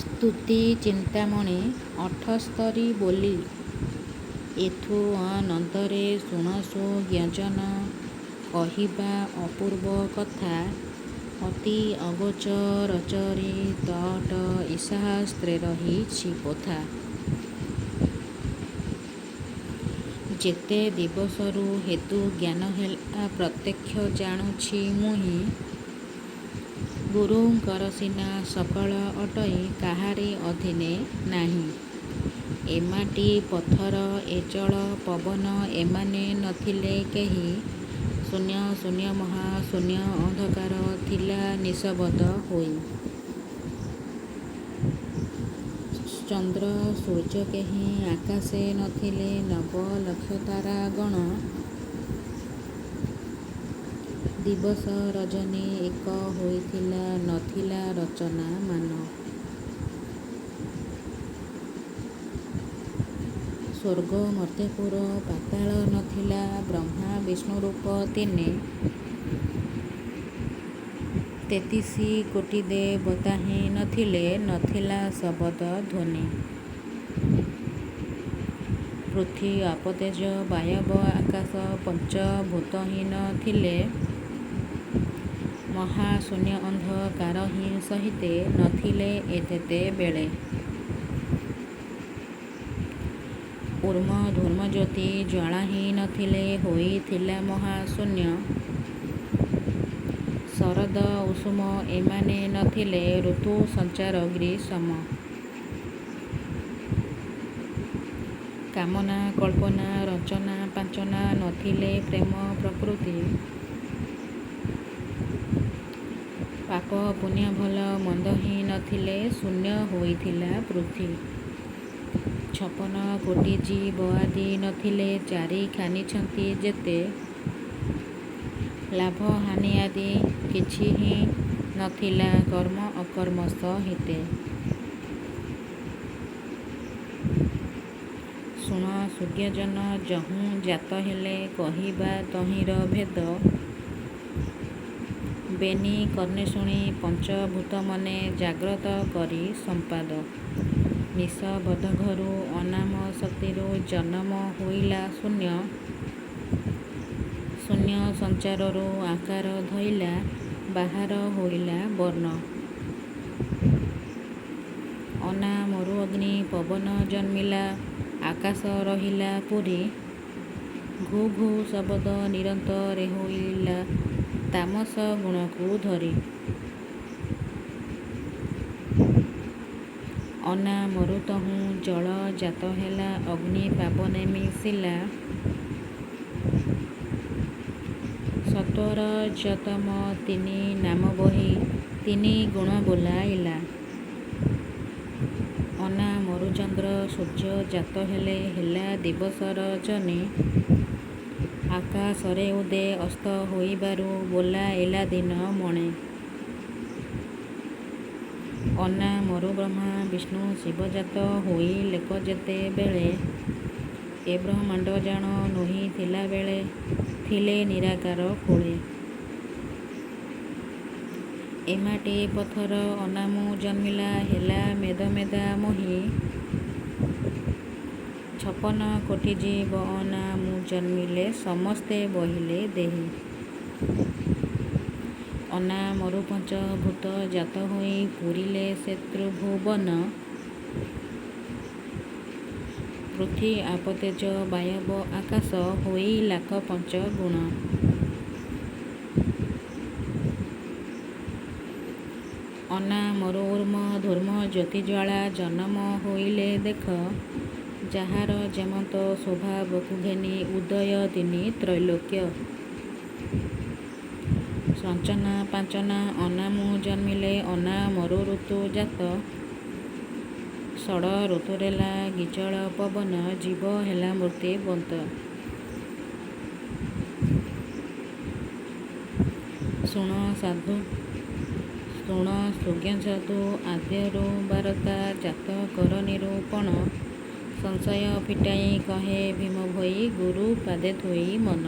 ସ୍ତୁତି ଚିନ୍ତାମଣି 78 ବୋଲି ଏଥୁ ଅନନ୍ତରେ ଶୁଣସୁ ଜ୍ଞଜନ କହିବା ଅପୂର୍ବ କଥା ଅତି ଅଗୋଚରଚରି ତଟ ଇଶାସ୍ତ୍ରେ ରହିଛି ପୋଥା। ଯେତେ ଦିବସରୁ ହେତୁ ଜ୍ଞାନ ହେଲା ପ୍ରତ୍ୟକ୍ଷ ଜାଣୁଛି ମୁହିଁ ଗୁରୁଙ୍କର ସିନା ସକଳ ଅଟଇ କାହାରି ଅଧୀନେ ନାହିଁ। ଏ ମାଟି ପଥର ଏ ଜଳ ପବନ ଏମାନେ ନଥିଲେ କେହି ଶୂନ୍ୟ ଶୂନ୍ୟ ମହାଶୂନ୍ୟ ଅନ୍ଧକାର ଥିଲା ନିଶବଦ ହୋଇ। ଚନ୍ଦ୍ର ସୂର୍ଯ୍ୟ କେହି ଆକାଶେ ନଥିଲେ ନବ ଲକ୍ଷ ତାରା ଗଣ ଦିବସ ରଜନୀ ଏକ ହୋଇଥିଲା ନଥିଲା ରଚନା ମାନ। ସ୍ୱର୍ଗ ମର୍ତ୍ତ୍ୟପୁର ପାତାଳ ନଥିଲା ବ୍ରହ୍ମା ବିଷ୍ଣୁ ରୂପ ତିନି। 33 କୋଟି ଦେବତାହିଁ ନଥିଲେ ନଥିଲା ଶବଦ ଧ୍ୱନି। ପୃଥ୍ୱୀ ଆପ ତେଜ ବାୟବ ଆକାଶ ପଞ୍ଚଭୂତହୀନ ଥିଲେ ମହାଶୂନ୍ୟ ଅନ୍ଧକାରହିଁ ସହିତେ ନଥିଲେ ଏତେବେଳେ। ଊର୍ମ ଧୂର୍ମ ଜ୍ୟୋତି ଜ୍ୱାଳାହିଁ ନଥିଲେ ହୋଇଥିଲା ମହାଶୂନ୍ୟ। ଶରଦ ଉଷୁମ ଏମାନେ ନଥିଲେ ଋତୁ ସଞ୍ଚାର ଗ୍ରୀଷମ। କାମନା କଳ୍ପନା ରଚନା ପାଞ୍ଚନା ନଥିଲେ ପ୍ରେମ ପ୍ରକୃତି। ପାପ ପୁଣ୍ୟ ଭଲ ମନ୍ଦହିଁ ନଥିଲେ ଶୂନ୍ୟ ହୋଇଥିଲା ପୃଥ୍ୱୀ। 56 କୋଟି ଜୀବ ଆଦି ନଥିଲେ ଚାରି ଖାନିଛନ୍ତି ଯେତେ। ଲାଭ ହାନି ଆଦି କିଛିହିଁ ନଥିଲା କର୍ମ ଅକର୍ମ ସହିତେ। ଶୁଣ ସୂର୍ଯ୍ୟଜନ ଯହୁଁ ଜାତ ହେଲେ କହିବା ତହିଁର ଭେଦ। ବେନି କର୍ଣ୍ଣେ ଶୁଣି ପଞ୍ଚଭୂତମନେ ଜାଗ୍ରତ କରି ସମ୍ପାଦ। ନିଶବଦ ଘରୁ ଅନାମ ଶକ୍ତିରୁ ଜନମ ହୋଇଲା ଶୂନ୍ୟ। ଶୂନ୍ୟ ସଞ୍ଚାରରୁ ଆକାର ଧଇଲା ବାହାର ହୋଇଲା ବର୍ଣ୍ଣ। ଅନାମରୁ ଅଗ୍ନି ପବନ ଜନ୍ମିଲା ଆକାଶ ରହିଲା ପୁରୀ। ଘୁ ଘୁ ଶବଦ ନିରନ୍ତରେ ହୋଇଲା ତାମସ ଗୁଣକୁ ଧରି। ଅନାମରୁ ତହୁଁ ଜଳ ଜାତ ହେଲା ଅଗ୍ନି ପାବନେ ମିଶିଲା। ସତ୍ୱରଜତମ ତିନି ନାମ ବହି ତିନି ଗୁଣ ବୋଲାଇଲା। ଅନାମରୁ ଚନ୍ଦ୍ର ସୂର୍ଯ୍ୟ ଜାତ ହେଲେ ହେଲା ଦିବସ ରଜନୀ। ଆକାଶରେ ଉଦେ ଅସ୍ତ ହୋଇବାରୁ ବୋଲାଇଲା ଦିନ ମଣେ। ଅନାମରୁ ବ୍ରହ୍ମା ବିଷ୍ଣୁ ଶିବ ଜାତ ହୋଇଲେକ ଯେତେବେଳେ। ଏ ବ୍ରହ୍ମାଣ୍ଡ ଜାଣ ନୋହିଥିଲା ବେଳେ ଥିଲେ ନିରାକାର କୋଳେ। ଏ ମାଟି ପଥର ଅନାମୁ ଜନ୍ମିଲା ହେଲା ମେଦ ମେଦା ମୋହି। 56 କୋଟି ଜୀବ ଅନାମୁ ଜନ୍ମିଲେ ସମସ୍ତେ ବହିଲେ ଦେହି। ଅନାମରୁ ପଞ୍ଚଭୂତ ଜାତ ହୋଇ ପୂରିଲେ ସେ ତ୍ରିଭୁବନ। ପୃଥ୍ୱୀ ଆପ ତେଜ ବାୟବ ଆକାଶ ହୋଇ ଲାଖ ପଞ୍ଚଗୁଣ। ଅନାମରୁ ଊର୍ମ ଧୂର୍ମ ଜ୍ୟୋତି ଜ୍ୱାଳା ଜନମ ହୋଇଲେ ଦେଖ। ଯାହାର ଯେମନ୍ତ ସ୍ୱଭାବକୁ ଘେନି ଉଦୟ ତିନି ତ୍ରୈଲୋକ୍ୟ। ରଚନା ପାଞ୍ଚନା ଅନାମୁ ଜନ୍ମିଲେ ଅନାମରୁ ଋତୁ ଜାତ। ଷଡ଼ ଋତୁରେ ଲାଗି ଜଳ ପବନ ଜୀବ ହେଲା ମୂର୍ତ୍ତିବନ୍ତ। ଶୁଣ ସୁଜ୍ଞ ସାଧୁ ଆଦ୍ୟରୁ ବାରତା ଜାତ କର ନିରୂପଣ। ସଂଶୟ ଫିଟାଇ କହେ ଭୀମ ଭୋଇ ଗୁରୁ ପାଦେ ଥୋଇ ମନ।